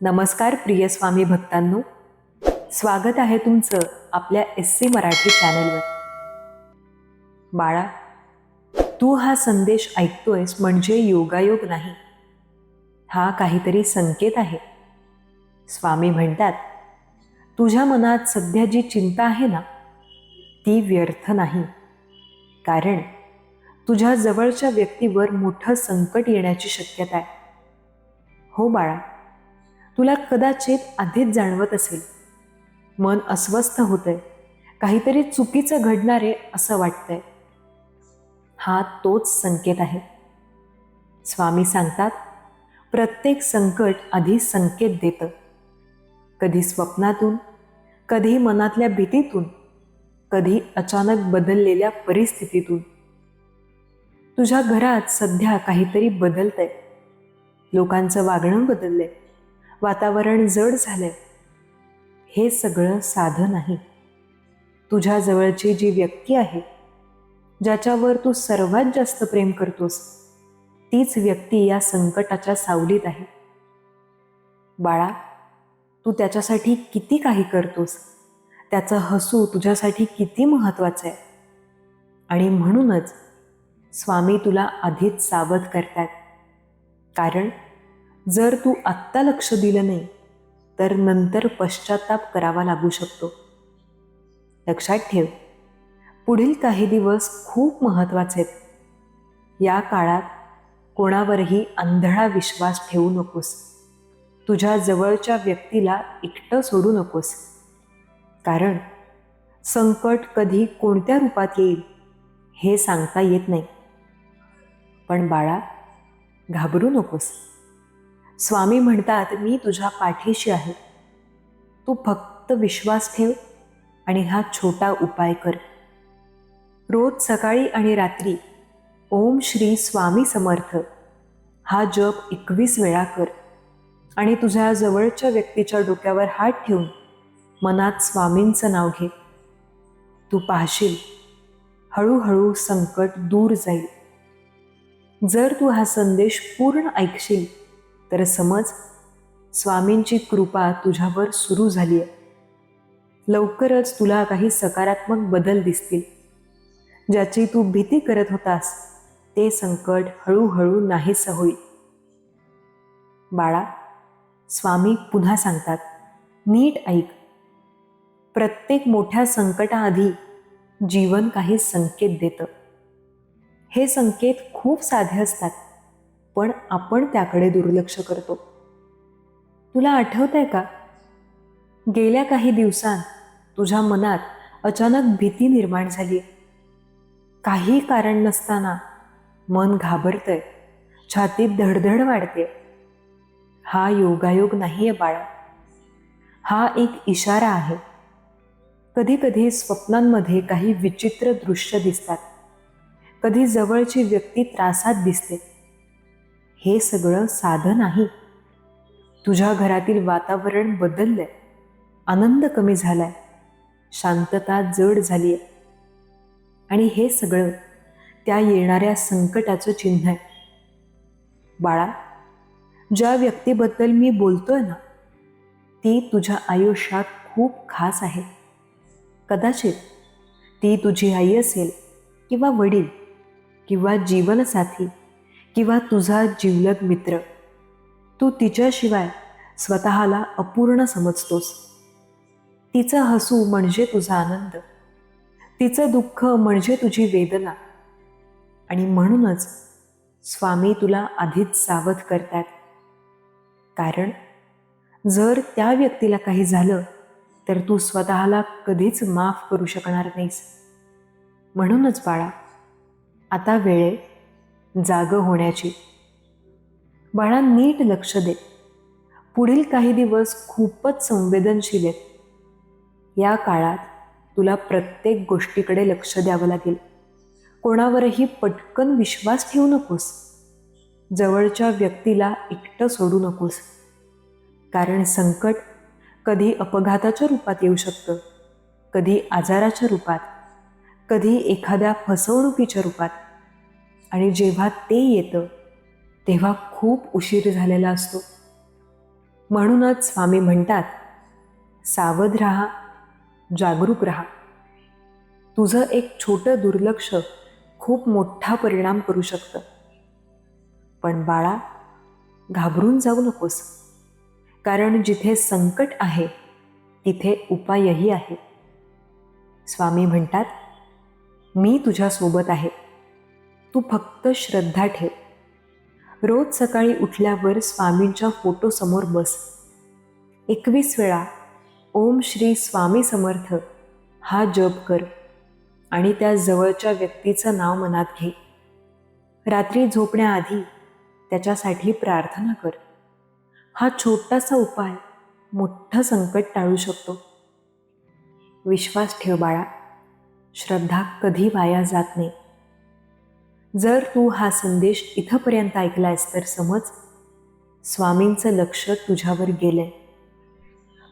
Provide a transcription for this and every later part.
नमस्कार प्रिय स्वामी भक्तांनो, स्वागत आहे तुमचं आपल्या SC मराठी चॅनलवर. बाळा, तू हा संदेश ऐकतोयस म्हणजे योगायोग नाही, हा काहीतरी संकेत आहे. स्वामी म्हणतात, तुझ्या मनात सध्या जी चिंता आहे ना, ती व्यर्थ नाही. कारण तुझ्या जवळच्या व्यक्तीवर मोठं संकट येण्याची शक्यता आहे. हो बाळा, तुला कदाचित आधीच जाणवत असेल, मन अस्वस्थ होतंय, काहीतरी चुकीचं घडणारे असं वाटतंय. हा तोच संकेत आहे. स्वामी सांगतात, प्रत्येक संकट आधी संकेत देतं. कधी स्वप्नातून, कधी मनातल्या भीतीतून, कधी अचानक बदललेल्या परिस्थितीतून. तुझ्या घरात सध्या काहीतरी बदलतंय. लोकांचं वागणं बदललंय, वातावरण जड झालंय. हे सगळं साधं नाही. तुझ्या जवळची जी व्यक्ती आहे, ज्याच्यावर तू सर्वात जास्त प्रेम करतोस, तीच व्यक्ती या संकटाच्या सावलीत आहे. बाळा, तू त्याच्यासाठी किती काही करतोस, त्याचं हसू तुझ्यासाठी किती महत्वाचं आहे. आणि म्हणूनच स्वामी तुला आधीच सावध करतात. कारण जर तू आत्ता लक्ष दिलं नाही, तर नंतर पश्चाताप करावा लागू शकतो. लक्षात ठेव, पुढील काही दिवस खूप महत्त्वाचे आहेत. या काळात कोणावरही आंधळा विश्वास ठेवू नकोस. तुझ्या जवळच्या व्यक्तीला एकटं सोडू नकोस. कारण संकट कधी कोणत्या रूपात येईल हे सांगता येत नाही. पण बाळा, घाबरू नकोस. स्वामी म्हणतात, मी तुझ्या पाठीशी आहे. तू फक्त विश्वास ठेव आणि हा छोटा उपाय कर. रोज सकाळी आणि रात्री ओम श्री स्वामी समर्थ हा जप 21 वेळा कर आणि तुझ्या जवळच्या व्यक्तीच्या डोक्यावर हात ठेवून मनात स्वामींचं नाव घे. तू पाहशील, हळूहळू संकट दूर जाईल. जर तू हा संदेश पूर्ण ऐकशील तर समज, स्वामींची कृपा तुझ्यावर सुरू झाली आहे. लवकरच तुला काही सकारात्मक बदल दिसतील. ज्याची तू भीती करत होतास, ते संकट हळूहळू नाहीसं होईल. बाळा, स्वामी पुन्हा सांगतात, नीट ऐक. प्रत्येक मोठ्या संकटाआधी जीवन काही संकेत देतं. हे संकेत खूप साधे असतात, पण आपण त्याकडे दुर्लक्ष करतो. तुला आठवतंय का, गेल्या काही दिवसांत तुझ्या मनात अचानक भीती निर्माण झाली. काही कारण नसताना मन घाबरतंय, छातीत धडधड वाढते. हा योगायोग नाहीये बाळा, हा एक इशारा आहे. कधी कधी स्वप्नांमध्ये काही विचित्र दृश्य दिसतात. कधी जवळची व्यक्ती त्रासात दिसते. हे सगळं साधं नाही. तुझ्या घरातील वातावरण बदललंय, आनंद कमी झालाय, शांतता जड झालीय. आणि हे सगळं त्या येणाऱ्या संकटाचं चिन्ह आहे. बाळा, ज्या व्यक्तीबद्दल मी बोलतोय ना, ती तुझ्या आयुष्यात खूप खास आहे. कदाचित ती तुझी आई असेल, किंवा वडील, किंवा जीवनसाथी, किंवा तुझा जिवलग मित्र. तू तिच्याशिवाय स्वतःला अपूर्ण समजतोस. तिचं हसू म्हणजे तुझा आनंद, तिचं दुःख म्हणजे तुझी वेदना. आणि म्हणूनच स्वामी तुला आधीच सावध करतात. कारण जर त्या व्यक्तीला काही झालं तर तू स्वतःला कधीच माफ करू शकणार नाहीस. म्हणूनच बाळा, आता वेळ आहे जागं होण्याची. बाळा, नीट लक्ष दे. पुढील काही दिवस खूपच संवेदनशील आहेत. या काळात तुला प्रत्येक गोष्टीकडे लक्ष द्यावं लागेल. कोणावरही पटकन विश्वास ठेवू नकोस. जवळच्या व्यक्तीला एकटं सोडू नकोस. कारण संकट कधी अपघाताच्या रूपात येऊ शकतं, कधी आजाराच्या रूपात, कधी एखाद्या फसवणुकीच्या रूपात. आणि जेव्हा ते येतं तेव्हा खूप उशीर झालेला असतो. म्हणूनच स्वामी म्हणतात, सावध राहा, जागरूक राहा. तुझं एक छोटं दुर्लक्ष खूप मोठा परिणाम करू शकतं. पण बाळा, घाबरून जाऊ नकोस, कारण जिथे संकट आहे तिथे उपायही आहे. स्वामी म्हणतात, मी तुझ्यासोबत आहे, तू फक्त श्रद्धा ठेव. रोज सकाळी उठल्यावर स्वामींच्या फोटोसमोर बस. 21 वेळा ओम श्री स्वामी समर्थ हा जप कर आणि त्या जवळच्या व्यक्तीचं नाव मनात घे. रात्री झोपण्याआधी त्याच्यासाठी प्रार्थना कर. हा छोटासा उपाय मोठं संकट टाळू शकतो. विश्वास ठेव बाळा, श्रद्धा कधी वाया जात नाही. जर तू हा संदेश इथंपर्यंत ऐकलायस तर समज, स्वामींचं लक्ष तुझ्यावर गेलंय.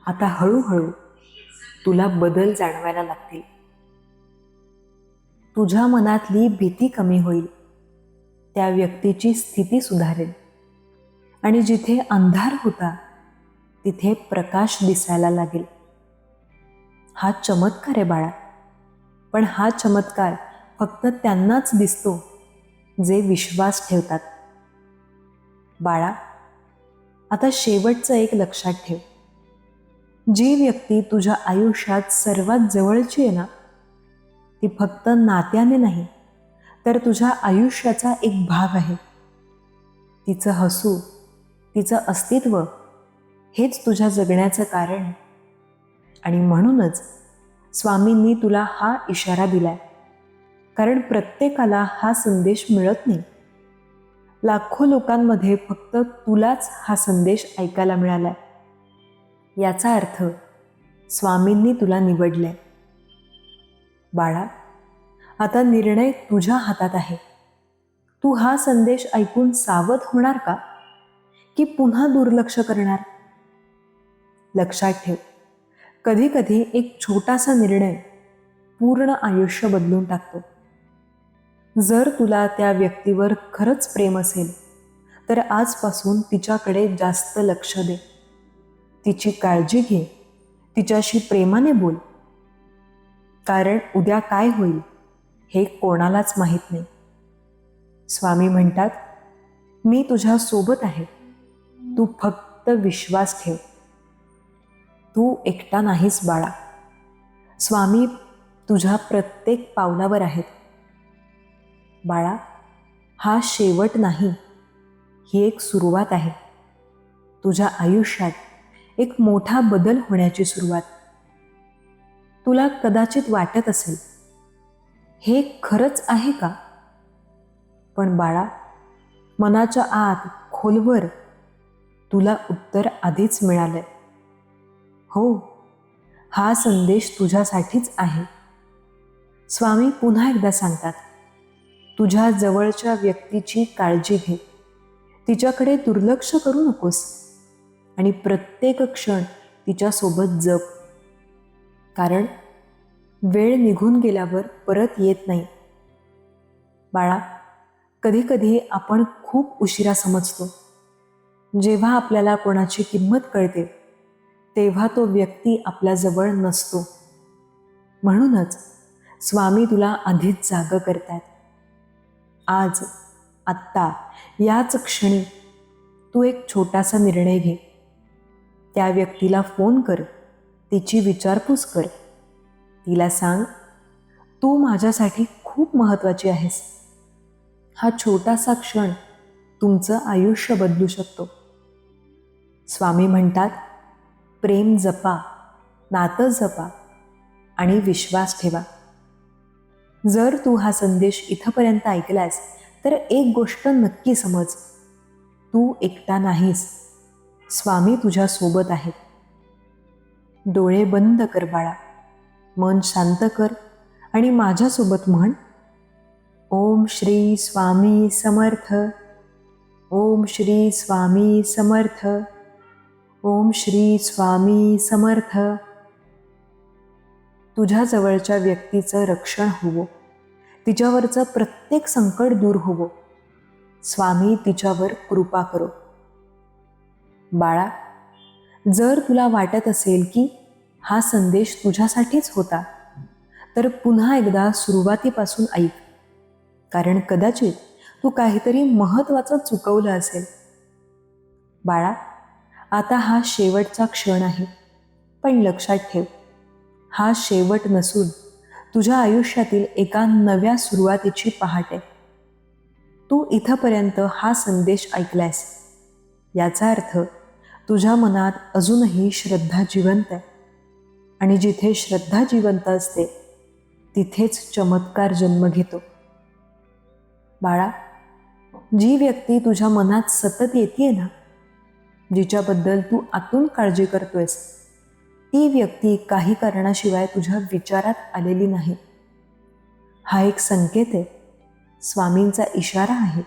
आता हळूहळू तुला बदल जाणवायला लागतील. तुझ्या मनातली भीती कमी होईल, त्या व्यक्तीची स्थिती सुधारेल आणि जिथे अंधार होता तिथे प्रकाश दिसायला लागेल. हा चमत्कार आहे बाळा, पण हा चमत्कार फक्त त्यांनाच दिसतो जे विश्वास ठेवतात. बाळा, आता शेवटचं एक लक्षात ठेव. जी व्यक्ती तुझ्या आयुष्यात सर्वात जवळची आहे ना, ती फक्त नात्याने नाही तर तुझ्या आयुष्याचा एक भाग आहे. तिचं हसू, तिचं अस्तित्व हेच तुझ्या जगण्याचं कारण. आणि म्हणूनच स्वामींनी तुला हा इशारा दिलाय, कारण प्रत्येकाला हा संदेश मिळत नाही. लाखो लोकांमध्ये फक्त तुलाच हा संदेश ऐकायला मिळालाय. याचा अर्थ स्वामींनी तुला निवडलंय. बाळा, आता निर्णय तुझ्या हातात आहे. तू हा संदेश ऐकून सावध होणार का, की पुन्हा दुर्लक्ष करणार? लक्षात ठेव, कधी कधी एक छोटासा निर्णय पूर्ण आयुष्य बदलून टाकतो. जर तुला त्या व्यक्तीवर खरंच प्रेम असेल तर आजपासून तिच्याकडे जास्त लक्ष दे. तिची काळजी घे, तिच्याशी प्रेमाने बोल. कारण उद्या काय होईल हे कोणालाच माहीत नाही. स्वामी म्हणतात, मी तुझ्या सोबत आहे, तू फक्त विश्वास ठेव. तू एकटा नाहीस बाळा, स्वामी तुझ्या प्रत्येक पावलावर आहेत. बाळा, हा शेवट नाही, ही एक सुरुवात आहे. तुझ्या आयुष्यात एक मोठा बदल होण्याची सुरुवात. तुला कदाचित वाटत असेल, हे खरंच आहे का? पण बाळा, मनाच्या आत खोलवर तुला उत्तर आधीच मिळालंय. हो, हा संदेश तुझ्यासाठीच आहे. स्वामी पुन्हा एकदा सांगतात, तुझ्या जवळच्या व्यक्तीची काळजी घे, तिच्याकडे दुर्लक्ष करू नकोस आणि प्रत्येक क्षण तिच्यासोबत जप. कारण वेळ निघून गेल्यावर परत येत नाही. बाळा, कधी कधी आपण खूप उशिरा समजतो. जेव्हा आपल्याला कोणाची किंमत कळते तेव्हा तो व्यक्ती आपल्याजवळ नसतो. म्हणूनच स्वामी तुला आधीच जागं करतायत. आज, आत्ता, याच क्षणी तू एक छोटासा निर्णय घे. त्या व्यक्तीला फोन कर, तिची विचारपूस कर. तिला सांग, तू माझ्यासाठी खूप महत्त्वाची आहेस. हा छोटासा क्षण तुमचं आयुष्य बदलू शकतो. स्वामी म्हणतात, प्रेम जपा, नातं जपा आणि विश्वास ठेवा. जर तू हा संदेश इथंपर्यंत ऐकलास तर एक गोष्ट नक्की समज, तू एकटा नाहीस. स्वामी तुझ्या सोबत आहेत. डोळे बंद कर बाळा, मन शांत कर आणि माझ्यासोबत म्हण, ओम श्री स्वामी समर्थ, ओम श्री स्वामी समर्थ, ओम श्री स्वामी समर्थ. तुझ्या जवळच्या व्यक्तीचं रक्षण होवो, तिच्यावरचं प्रत्येक संकट दूर होवो. स्वामी तिच्यावर कृपा करो. बाळा, जर तुला वाटत असेल की हा संदेश तुझ्यासाठीच होता, तर पुन्हा एकदा सुरुवातीपासून ऐक, कारण कदाचित तू काहीतरी महत्त्वाचं चुकवलं असेल. बाळा, आता हा शेवटचा क्षण आहे, पण लक्षात ठेव, हा शेवट नसून तुझ्या आयुष्यातील एका नव्या सुरुवातीची पहाट आहे. तू इथपर्यंत हा संदेश ऐकलायस, याचा अर्थ तुझ्या मनात अजूनही श्रद्धा जिवंत आहे. आणि जिथे श्रद्धा जिवंत असते, तिथेच चमत्कार जन्म घेतो. बाळा, जी व्यक्ती तुझ्या मनात सतत येते ना, जिच्याबद्दल तू आतून काळजी करतोयस, ती व्यक्ती काही कारणाशिवाय तुझ्या विचारात आलेली नाही. हा एक संकेत आहे, स्वामींचा इशारा आहे,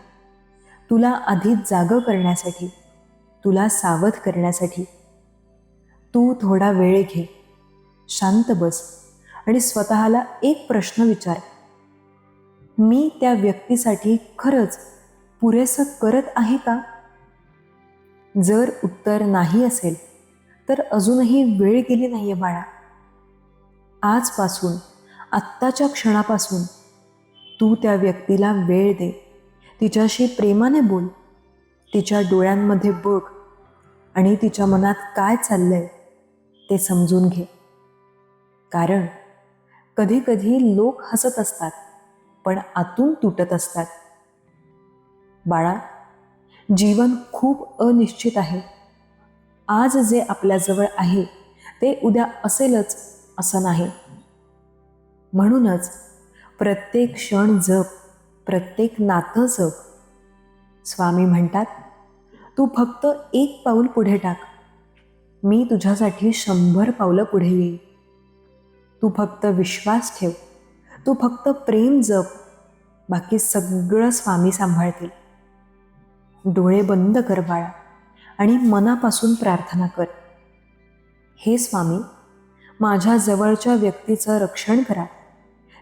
तुला आधी जागं करण्यासाठी, तुला सावध करण्यासाठी. तू थोडा वेळ घे, शांत बस आणि स्वतःला एक प्रश्न विचार, मी त्या व्यक्तीसाठी खरंच पुरेसं करत आहे का? जर उत्तर नाही असेल, तर अजूनही वेळ गेली नाहीये बाळा. आजपासून, आत्ताच्या क्षणापासून तू त्या व्यक्तीला वेळ दे, तिच्याशी प्रेमाने बोल, तिच्या डोळ्यांमध्ये बघ आणि तिच्या मनात काय चाललंय ते समजून घे. कारण कधी लोक हसत असतात, पण आतून तुटत असतात. बाळा, जीवन खूप अनिश्चित आहे. आज जे आपल्याजवळ आहे ते उद्या असेलच असं नाही. म्हणूनच प्रत्येक क्षण जप, प्रत्येक नातं जप. स्वामी म्हणतात, तू फक्त एक पाऊल पुढे टाक, मी तुझ्यासाठी 100 पावलं पुढे येईल. तू फक्त विश्वास ठेव, तू फक्त प्रेम जप, बाकी सगळं स्वामी सांभाळतील. डोळे बंद कर बाळा आणि मनापासून प्रार्थना कर. हे स्वामी, माझ्या जवळच्या व्यक्तीचं रक्षण करा,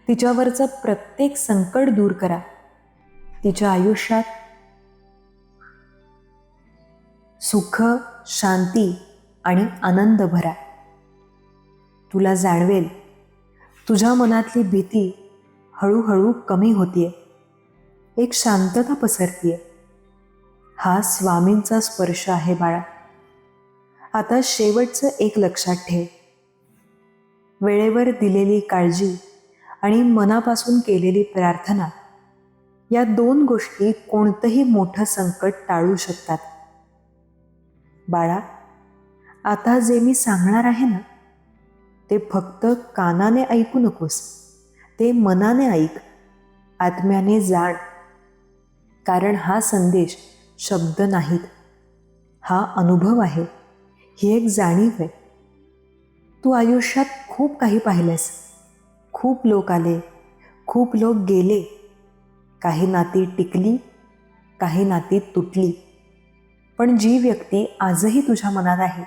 तिच्यावरचं प्रत्येक संकट दूर करा, तिच्या आयुष्यात सुख, शांती आणि आनंद भरा. तुला जाणवेल, तुझ्या मनातली भीती हळूहळू कमी होतीये, एक शांतता पसरतीये. हा स्वामींचा स्पर्श आहे बाळा. आता शेवटचं एक लक्षात ठेव, वेळेवर दिलेली काळजी आणि मनापासून केलेली प्रार्थना, या 2 गोष्टी कोणतंही मोठं संकट टाळू शकतात. बाळा, आता जे मी सांगणार आहे ना, ते फक्त कानाने ऐकू नकोस, ते मनाने ऐक, आत्म्याने जाण. कारण हा संदेश शब्द नाहीत, हा अनुभव आहे, ही एक जाणीव आहे. तू आयुष्यात खूप काही पाहिलंस, खूप लोक आले, खूप लोक गेले, काही नाती टिकली, काही नाती तुटली. पण जी व्यक्ती आजही तुझ्या मनात आहे,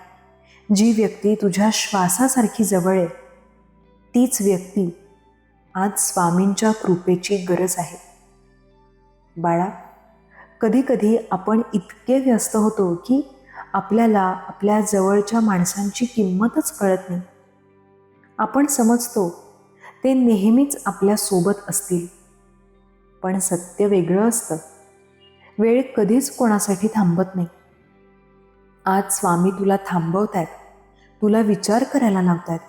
जी व्यक्ती तुझ्या श्वासासारखी जवळ आहे, तीच व्यक्ती आज स्वामींच्या कृपेची गरज आहे. बाळा, कधी आपण इतके व्यस्त होतो की आपल्याला आपल्या जवळच्या माणसांची किंमतच कळत नाही. आपण समजतो ते नेहमीच आपल्या सोबत असतील, पण सत्य वेगळं असतं. वेळ कधीच कोणासाठी थांबत नाही. आज स्वामी तुला थांबवतायत, तुला विचार करायला लावतायत.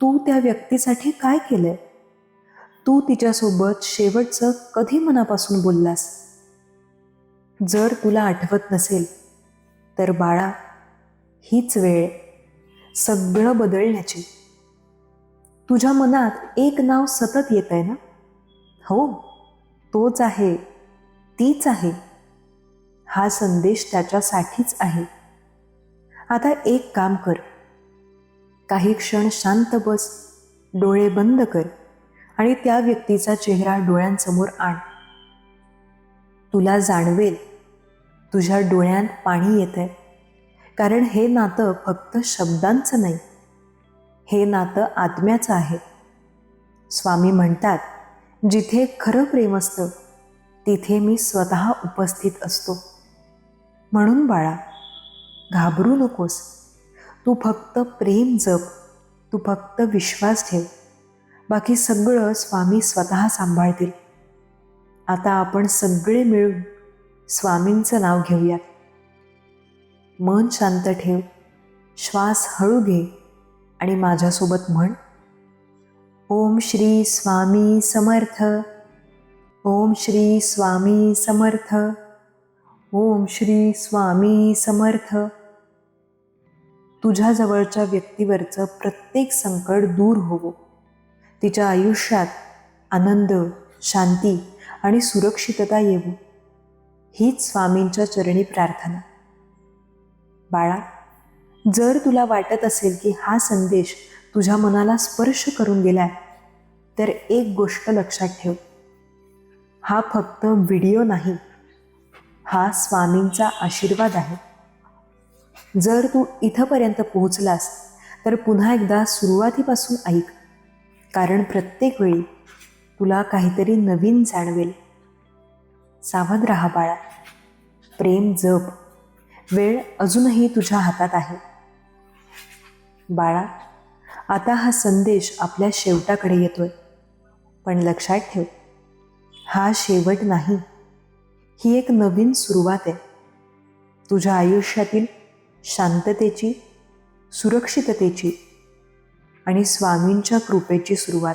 तू त्या व्यक्तीसाठी काय केलंय? तू तिच्यासोबत शेवटचं कधी मनापासून बोललास? जर तुला आठवत नसेल, तर बाळा, हीच वेळ सगळं बदलण्याची. तुझ्या मनात एक नाव सतत येत आहे ना? हो, तोच आहे, तीच आहे. हा संदेश त्याच्यासाठीच आहे. आता एक काम कर, काही क्षण शांत बस, डोळे बंद कर आणि त्या व्यक्तीचा चेहरा डोळ्यांसमोर आण. तुला जाणवेल, तुझ्या डोळ्यात पाणी येतंय, कारण हे नातं फक्त शब्दांचं नाही, हे नातं आत्म्याचं आहे. स्वामी म्हणतात, जिथे खरं प्रेम असतं, तिथे मी स्वतः उपस्थित असतो. म्हणून बाळा, घाबरू नकोस. तू फक्त प्रेम जप, तू फक्त विश्वास ठेव. बाकी सगळं स्वामी स्वतः सांभाळतील. आता आपण सगळे मिळून स्वामींचं नाव घेऊयात. मन शांत ठेव, श्वास हळू घे आणि माझ्यासोबत म्हण, ओम श्री स्वामी समर्थ, ओम श्री स्वामी समर्थ, ओम श्री स्वामी समर्थ. तुझ्या जवळच्या व्यक्तीवरचं प्रत्येक संकट दूर होवो. तिच्या आयुष्यात आनंद, शांती आणि सुरक्षितता येवो. हीच स्वामींच्या चरणी प्रार्थना. बाळा, जर तुला वाटत असेल की हा संदेश तुझ्या मनाला स्पर्श करून गेलाय, तर एक गोष्ट लक्षात ठेव. हा फक्त व्हिडिओ नाही, हा स्वामींचा आशीर्वाद आहे. जर तू इथंपर्यंत पोहोचलास तर पुन्हा एकदा सुरुवातीपासून ऐक, कारण प्रत्येक वेळी तुला काहीतरी नवीन जाणवेल. सावध राहा बाळा, प्रेम जप. वेळ अजूनही तुझ्या हातात आहे. बाळा, आता हा संदेश आपल्या शेवटाकडे येतोय, पण लक्षात ठेव, हा शेवट नाही. ही एक नवीन सुरुवात आहे. तुझ्या आयुष्यातील शांततेची, सुरक्षिततेची आणि स्वामींच्या कृपेची सुरुवात.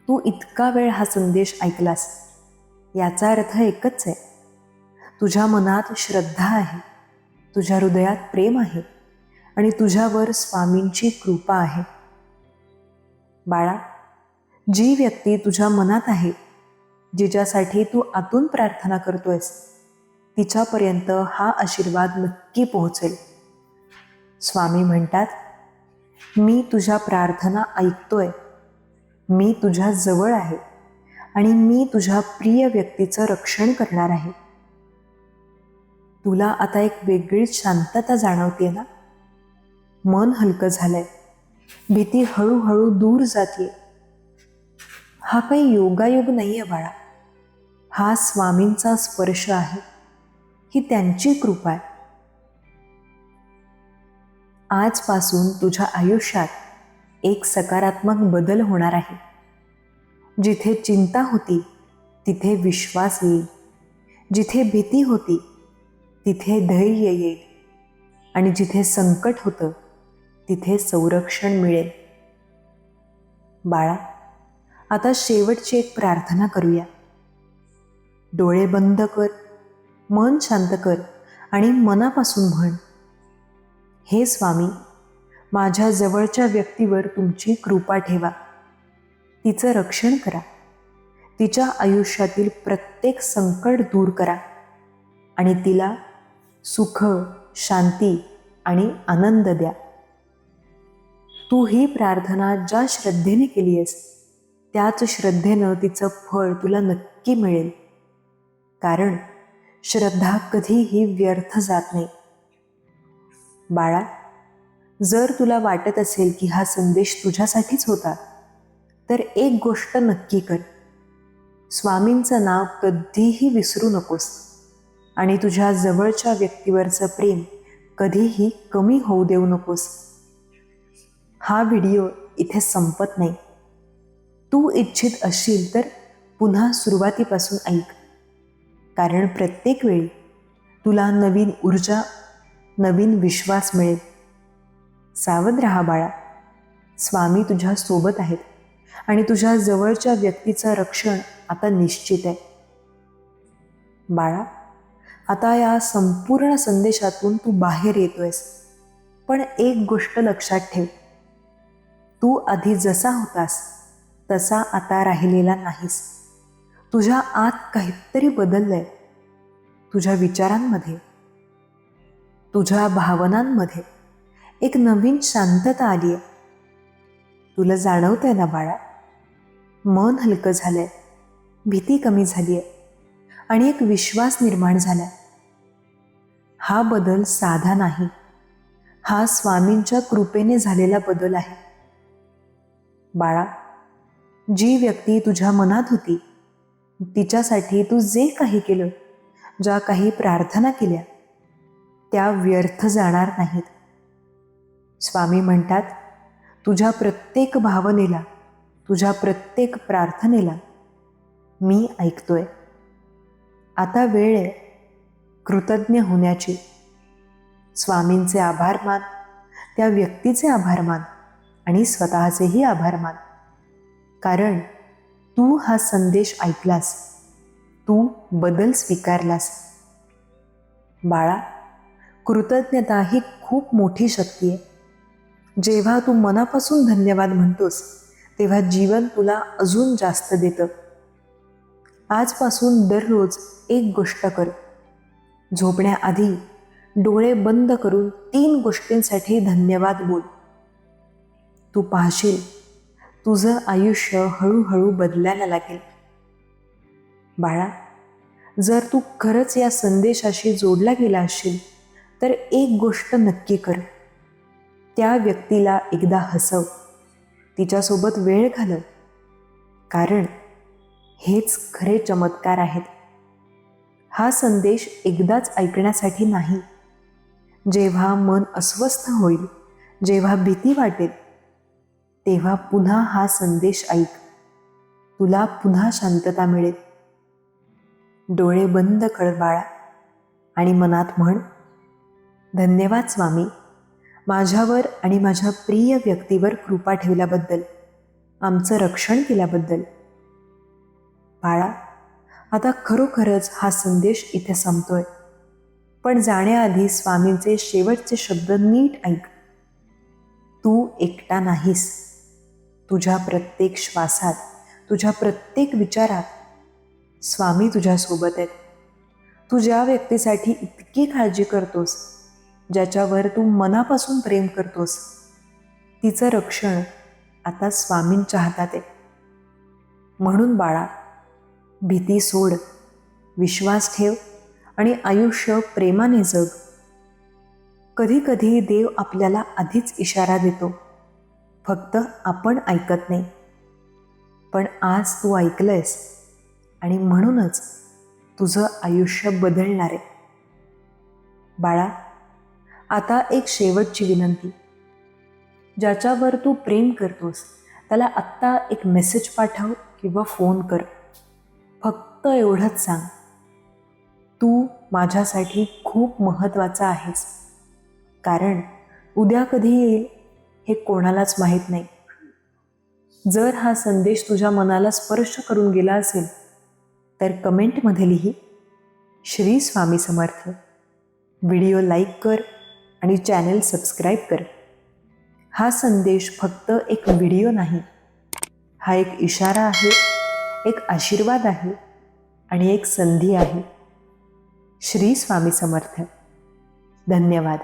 तू इतका वेळ हा संदेश ऐकलास, याचा अर्थ एकच आहे. तुझ्या मनात श्रद्धा आहे, तुझ्या हृदयात प्रेम आहे आणि तुझ्यावर स्वामींची कृपा आहे. बाळा, जी व्यक्ती तुझ्या मनात आहे, जिच्यासाठी तू आतून प्रार्थना करतोयस, तिच्यापर्यंत हा आशीर्वाद नक्की पोहोचेल. स्वामी म्हणतात, मी तुझ्या प्रार्थना ऐकतोय, मी तुझ्या जवळ आहे आणि मी तुझ्या प्रिय व्यक्तीचं रक्षण करणार आहे. तुला आता एक वेगळीच शांतता जाणवते ना? मन हलकं झालंय, भीती हळूहळू दूर जाते. हा काही योगायोग नाहीये बाळा, हा स्वामींचा स्पर्श आहे. ही त्यांची कृपा आहे. आजपासून तुझ्या आयुष्यात एक सकारात्मक बदल होणार आहे. जिथे चिंता होती तिथे विश्वास येईल, जिथे भीती होती तिथे धैर्य येईल आणि जिथे संकट होतं तिथे संरक्षण मिळेल. बाळा, आता शेवटची एक प्रार्थना करूया. डोळे बंद कर, मन शांत कर आणि मनापासून म्हण, हे स्वामी, माझ्या जवळच्या व्यक्तीवर तुमची कृपा ठेवा. तिचं रक्षण करा. तिच्या आयुष्यातील प्रत्येक संकट दूर करा आणि तिला सुख, शांती आणि आनंद द्या. तू ही प्रार्थना ज्या श्रद्धेने केली आहेस, त्याच श्रद्धेनं तिचं फळ तुला नक्की मिळेल. कारण श्रद्धा कधीही व्यर्थ जात नाही. बाळा, जर तुला वाटत असेल की हा संदेश तुझ्यासाठीच होता, तर एक गोष्ट नक्की कर. स्वामींचं नाव कधीही विसरू नकोस आणि तुझ्या जवळच्या व्यक्तीवरचं प्रेम कधीही कमी होऊ देऊ नकोस. हा व्हिडिओ इथे संपत नाही. तू इच्छित असशील तर पुन्हा सुरुवातीपासून ऐक, कारण प्रत्येक वेळी तुला नवीन ऊर्जा, नवीन विश्वास मिळेल. सावध राहा बाळा, स्वामी तुझ्या सोबत आहेत आणि तुझ्या जवळच्या व्यक्तीचं रक्षण आता निश्चित आहे. बाळा, आता या संपूर्ण संदेशातून तू बाहेर येतोयस, पण एक गोष्ट लक्षात ठेव, तू आधी जसा होतास तसा आता राहिलेला नाहीस. तुझ्या आत काहीतरी बदललंय. तुझ्या विचारांमध्ये, तुझ्या भावनांमध्ये एक नवीन शांतता आली आहे. तुला जाणवतंय ना बाळा? मन हलकं झालंय, भीती कमी झाली आहे आणि एक विश्वास निर्माण झालाय. हा बदल साधा नाही, हा स्वामींच्या कृपेने झालेला बदल आहे. बाळा, जी व्यक्ती तुझ्या मनात होती, तिच्यासाठी तू जे काही केलं, ज्या काही प्रार्थना केल्या, त्या व्यर्थ जाणार नाहीत. स्वामी म्हणतात, तुझ्या प्रत्येक भावनेला, तुझ्या प्रत्येक प्रार्थनेला मी ऐकतोय. आता वेळ आहे कृतज्ञ होण्याची. स्वामींचे आभार मान, त्या व्यक्तीचे आभार मान आणि स्वतःचेही आभार मान. कारण तू हा संदेश ऐकलास, तू बदल स्वीकारलास. बाळा, कृतज्ञता ही खूप मोठी शक्ती आहे. जेव्हा तू मनापासून धन्यवाद म्हणतोस तेव्हा जीवन तुला अजून जास्त देतं. आजपासून दररोज एक गोष्ट कर. झोपण्याआधी डोळे बंद करून 3 गोष्टींसाठी धन्यवाद बोल. तू पाहशील तुझं आयुष्य हळूहळू बदलायला लागेल. बाळा, जर तू खरंच या संदेशाशी जोडला गेला असशील तर एक गोष्ट नक्की कर. त्या व्यक्तीला एकदा हसव, तिच्यासोबत वेळ घालव. कारण हेच खरे चमत्कार आहेत. हा संदेश एकदाच ऐकण्यासाठी नाही. जेव्हा मन अस्वस्थ होईल, जेव्हा भीती वाटेल, तेव्हा पुन्हा हा संदेश ऐक. तुला पुन्हा शांतता मिळेल. डोळे बंद कर बाळा आणि मनात म्हण, धन्यवाद स्वामी, माझ्यावर आणि माझ्या प्रिय व्यक्तीवर कृपा ठेवल्याबद्दल, आमचं रक्षण केल्याबद्दल. बाळा, आता खरोखरच हा संदेश इथे संपतोय. पण जाण्याआधी स्वामींचे शेवटचे शब्द नीट ऐक. तू एकटा नाहीस. तुझ्या प्रत्येक श्वासात, तुझ्या प्रत्येक विचारात स्वामी तुझ्यासोबत आहेत. तू ज्या व्यक्तीसाठी इतकी काळजी करतोस, ज्याच्यावर तू मनापासून प्रेम करतोस, तिचं रक्षण आता स्वामींच्या हातात आहे. म्हणून बाळा, भीती सोड, विश्वास ठेव आणि आयुष्य प्रेमाने जग. कधी कधी देव आपल्याला आधीच इशारा देतो, फक्त आपण ऐकत नाही. पण आज तू ऐकलंयस आणि म्हणूनच तुझं आयुष्य बदलणार आहे. बाळा, आता एक शेवटची विनंती. ज्याच्यावर तू प्रेम करतोस त्याला आत्ता एक मेसेज पाठव किंवा फोन कर. फक्त एवढंच सांग, तू माझ्यासाठी खूप महत्त्वाचा आहेस. कारण उद्या कधी येईल हे कोणालाच माहीत नाही. जर हा संदेश तुझ्या मनाला स्पर्श करून गेला असेल तर कमेंटमध्ये लिही, श्री स्वामी समर्थ. व्हिडिओ लाईक कर आणि चॅनल सबस्क्राईब कर. हा संदेश फक्त एक व्हिडिओ नाही, हा एक इशारा आहे, एक आशीर्वाद आहे आणि एक संधी आहे. श्री स्वामी समर्थ. धन्यवाद.